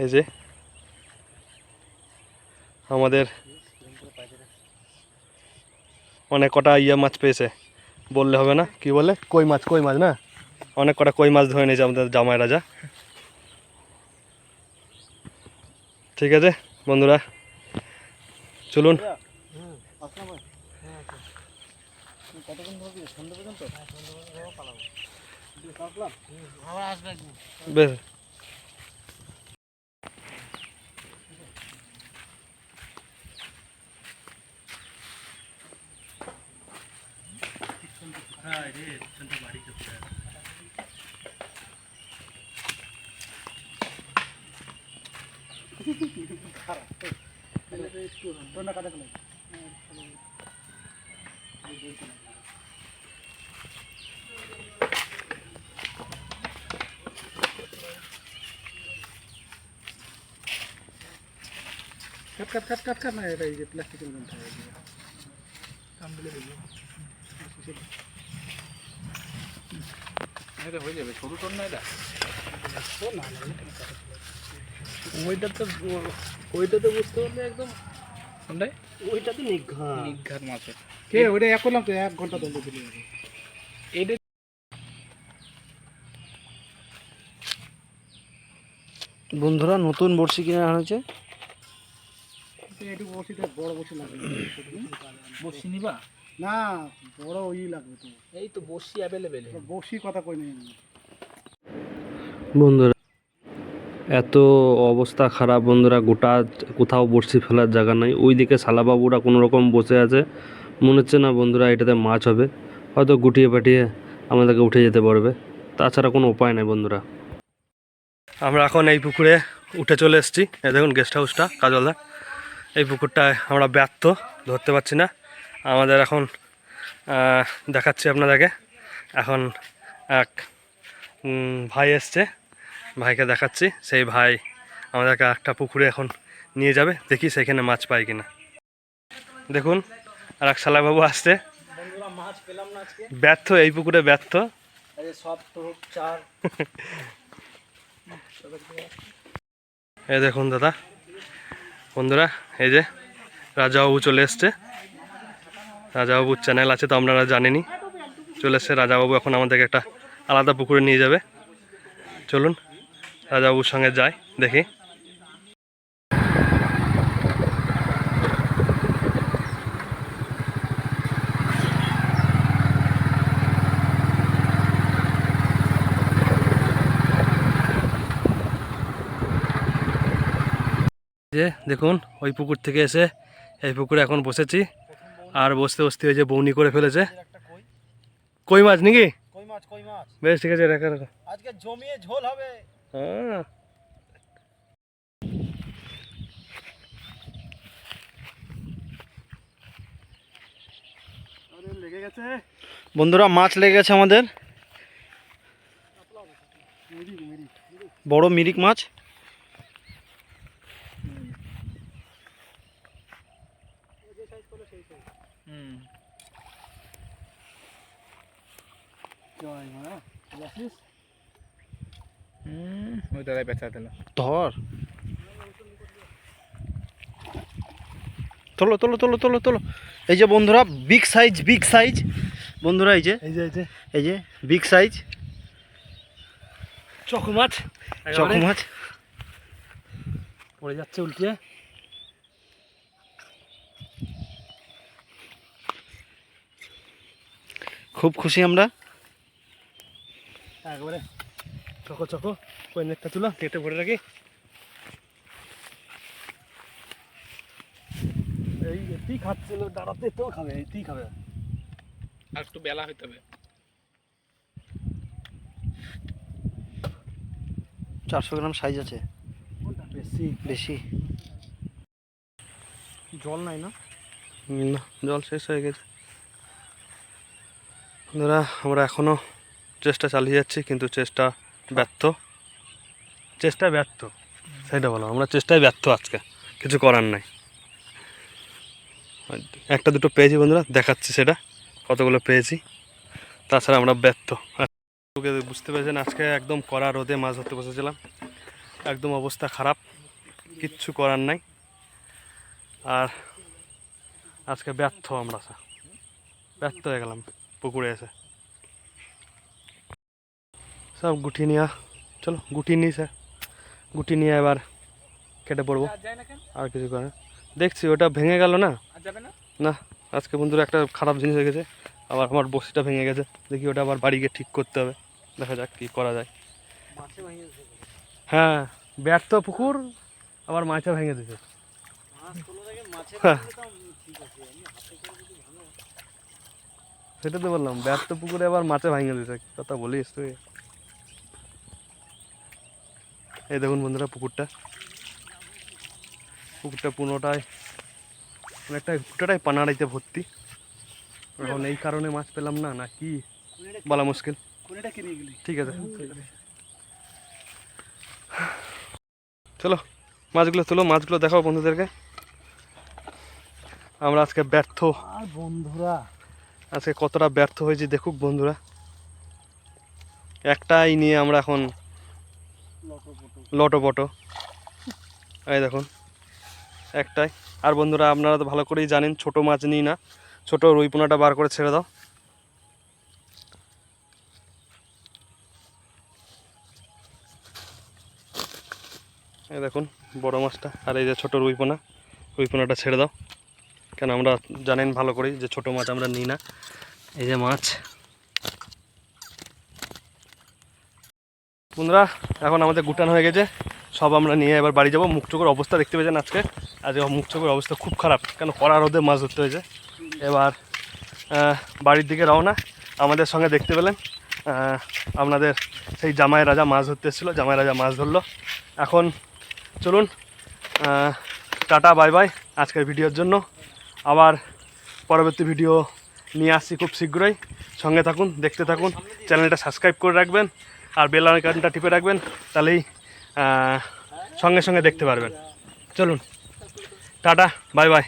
এই যে আমাদের অনেক কটা মাছ পেয়েছে, বললে হবে না, কি বলে, কই মাছ না, অনেক কটা কই মাছ ধরে নিয়েছে আমাদের জামাই রাজা। ঠিক আছে বন্ধুরা, চলুন। বেশ, কাট না, এটা এই যে প্লাস্টিকের মধ্যে এটা হয়ে যাবে, ছোট টোন না এটা। ওইটা তো বুঝতে পারলে একদম ওইটা তো নিঘাত মাছ। কে ওইটা এক করলাম তো 1 ঘন্টা দণ্ড দিলে যাবে। এইটা বন্ধুরা নতুন বড়শি কিনে আনা হয়েছে। একটু বড়শিটা বড় বড়শি লাগবে। বড়শি নিবা না, বড় ওই লাগবে তো। এই তো বড়শি অ্যাভেলেবেল, বড়শির কথা কই নেই বন্ধুরা এত অবস্থা খারাপ বন্ধুরা, গোটা কোথাও বড়শি ফেলার জায়গা নাই। ওইদিকে শালাবাবুরা কোনো রকম বসে আছে, মনে হচ্ছে না বন্ধুরা এটাতে মাছ হবে, হয়তো গুটিয়ে পাটিয়ে আমাদেরকে উঠে যেতে পারবে, তাছাড়া কোনো উপায় নেই বন্ধুরা। আমরা এখন এই পুকুরে উঠে চলে এসেছি। এই দেখুন গেস্ট হাউসটা কাজলদা, এই পুকুরটায় আমরা ব্যর্থ, ধরতে পারছি না। আমাদের এখন দেখাচ্ছি আপনাদেরকে, এখন এক ভাই এসছে, ভাইকে দেখাচ্ছি। সেই ভাই আমাদেরকে একটা পুকুরে এখন নিয়ে যাবে, দেখি সেখানে মাছ পাই কিনা। দেখুন আর এক শালাবাবু আসছে, মাছ পেলাম না আজকে, ব্যর্থ, এই পুকুরে ব্যর্থ। সব তো চার। এই দেখুন দাদা, বন্ধুরা এই যে রাজাবাবু চলে এসছে। রাজাবাবুর চ্যানেল আছে তো আপনারা জানেনই, চলে এসছে রাজাবাবু। এখন আমাদেরকে একটা আলাদা পুকুরে নিয়ে যাবে, চলুন রাজাবাবুর সঙ্গে যাই, দেখি। যে দেখুন ওই পুকুর থেকে এসে এই পুকুরে এখন বসেছি, আর বসতে বসতে ওই যে বৌনি করে ফেলেছে। কই মাছ নাকি? কই মাছ বেশ ঠিক আছে, রাখা রাখা। আজকে জমিয়ে ঝোল হবে। হ্যাঁ লেগে গেছে বন্ধুরা মাছ লেগে গেছে আমাদের, বড় মিরিক মাছ। ধর, তোলো তোলো তোলো তোলো তোলো। এই যে বন্ধুরা বিগ সাইজ বন্ধুরা, এই যে এই যে বিগ সাইজ চকু মাছ পড়ে যাচ্ছে উল্টিয়ে। খুব খুশি আমরা। একবারে চকো ওই নেটটা তুলো, নেটে ভরে রাখি। এই এতেই খাচ্ছিল, দাঁড়াতে এতেও খাবে, এতেই খাবে। আর একটু বেলা হইতে হবে। 400 গ্রাম সাইজ আছে, বেশি। জল নাই না? না, জল শেষ হয়ে গেছে বন্ধুরা। আমরা এখনও চেষ্টা চালিয়ে যাচ্ছি, কিন্তু চেষ্টা ব্যর্থ, সেটা বলো, আমরা চেষ্টায় ব্যর্থ, আজকে কিছু করার নাই। একটা দুটো পেয়েছি বন্ধুরা, দেখাচ্ছি সেটা কতগুলো পেয়েছি, তাছাড়া আমরা ব্যর্থ। বুঝতে পেরেছেন আজকে একদম কড়া রোদে মাছ ধরতে বসেছিলাম, একদম অবস্থা খারাপ, কিচ্ছু করার নাই। আর আজকে ব্যর্থ আমরা, ব্যর্থ হয়ে গেলাম পুকুরে এসে। সব গুটি নিয়ে, চলো গুটি নিই স্যার, গুটি নিয়ে এবার কেটে পড়বো। আর কিছু করে দেখছি ওটা ভেঙে গেল না, না আজকে বন্ধুরা একটা খারাপ জিনিস হয়ে গেছে, আবার আমার বসিটা ভেঙে গেছে। দেখি ওটা আবার বাড়ি গিয়ে ঠিক করতে হবে, দেখা যাক কী করা যায়। হ্যাঁ ব্যর্থ পুকুর, আবার মাছও ভেঙে দিছে। সেটা তো বললাম, ব্যর্থ পুকুরে আবার মাছে ভেঙে দিছে, কথা বলিস তুই। এই দেখুন বন্ধুরা পুকুরটা পুরোটাই অনেকটাই পানাড়াইতে ভর্তি। এখন এই কারণে মাছ পেলাম না, না কি বলা মুশকিল। ঠিক আছে চলো মাছগুলো তোলো, মাছগুলো দেখাও বন্ধুদেরকে। আমরা আজকে ব্যর্থ বন্ধুরা, আজকে কতটা ব্যর্থ হয়েছি দেখুক বন্ধুরা। একটাই নিয়ে আমরা এখন লটোপটো, এই দেখুন একটাই। আর বন্ধুরা আপনারা তো ভালো করেই জানেন ছোট মাছ নিই না, ছোট রুই পোনাটা বার করে ছেড়ে দাও। এই দেখুন বড় মাছটা, আর এই যে ছোট রুই পোনাটা ছেড়ে দাও। কেন আমরা জানেন ভালো করেই যে ছোট মাছ আমরা নিই না। এই যে মাছ বন্ধুরা, এখন আমাদের গুটান হয়ে গেছে, সব আমরা নিয়ে এবার বাড়ি যাবো। মুখচোখের অবস্থা দেখতে পেয়েছেন আজকে মুখচোখের অবস্থা খুব খারাপ, কেন কড়া রোদে মাছ ধরতে হয়েছে। এবার বাড়ির দিকে রওনা। আমাদের সঙ্গে দেখতে পেলেন আপনাদের সেই জামাই রাজা মাছ ধরতে এসেছিলো, জামাই রাজা মাছ ধরলো। এখন চলুন টাটা বাই বাই আজকের ভিডিওর জন্য। আবার পরবর্তী ভিডিও নিয়ে আসছি খুব শীঘ্রই, সঙ্গে থাকুন, দেখতে থাকুন। চ্যানেলটা সাবস্ক্রাইব করে রাখবেন আর বেল আইকনটা টিপে রাখবেন, তাহলেই সঙ্গে সঙ্গে দেখতে পারবেন। চলুন টাটা বাই বাই।